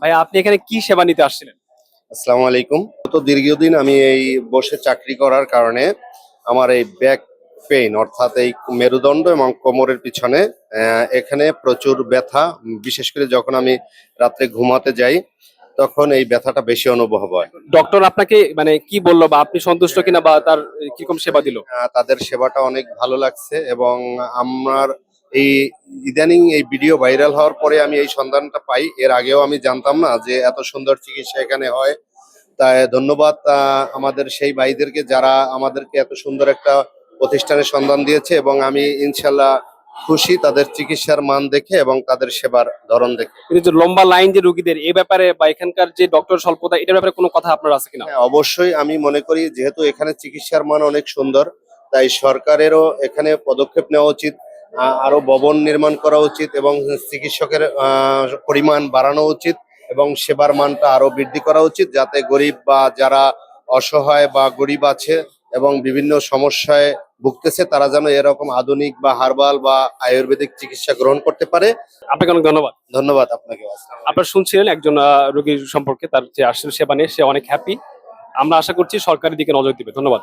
ভাইয়া আপনি এখানে কি সেবা নিতে আসছিলেন? আসসালামু আলাইকুম। গত দীর্ঘদিন আমি এই বসে চাকরি করার কারণে আমার এই ব্যাক পেইন অর্থাৎ এই মেরুদণ্ড এবং কোমরের পিছনে এখানে প্রচুর ব্যথা। বিশেষ করে যখন আমি রাত্রে ঘুমাতে যাই তখন এই ব্যথাটা বেশি অনুভব হয়। ডক্টর আপনাকে মানে কি বললো বা আপনি সন্তুষ্ট কিনা বা তার কিরকম সেবা দিল? তাদের সেবাটা অনেক ভালো লাগছে এবং আমার এই ইদানিং এই ভিডিও ভাইরাল হওয়ার পরে আমি এই সন্ধানটা পাই। এর আগেও আমি জানতাম না যে এত সুন্দর চিকিৎসা এখানে হয়। তাই ধন্যবাদ আমাদের সেই ভাইদেরকে যারা আমাদেরকে এত সুন্দর একটা প্রতিষ্ঠানের সন্ধান দিয়েছে এবং আমি ইনশাল্লাহ খুশি তাদের চিকিৎসার মান দেখে এবং তাদের সেবার ধরন দেখে। কিন্তু যে লম্বা লাইন যে রোগীদের এই ব্যাপারে বা এখানকার যে ডক্টর স্বল্পতা এটার ব্যাপারে কোনো কথা আপনার আছে কিনা? হ্যাঁ, অবশ্যই আমি মনে করি যেহেতু এখানে চিকিৎসার মান অনেক সুন্দর, তাই সরকারেরও এখানে পদক্ষেপ নেওয়া উচিত। আরো ভবন নির্মাণ করা উচিত এবং চিকিৎসকের পরিমাণ বাড়ানো উচিত এবং সেবার মানটা আরো বৃদ্ধি করা উচিত, যাতে গরিব বা যারা অসহায় বা গরিব আছে এবং বিভিন্ন সমস্যায় ভুগতেছে তারা যেন এরকম আধুনিক বা হার্বাল বা আয়ুর্বেদিক চিকিৎসা গ্রহণ করতে পারে। আপনাকে অনেক ধন্যবাদ। ধন্যবাদ আপনাকে। আপনারা শুনছিলেন একজন রোগীর সম্পর্কে, তার যে আসলে সেবা নিয়ে সে অনেক হ্যাপি। আমরা আশা করছি সরকারের দিকে নজর দিবে। ধন্যবাদ।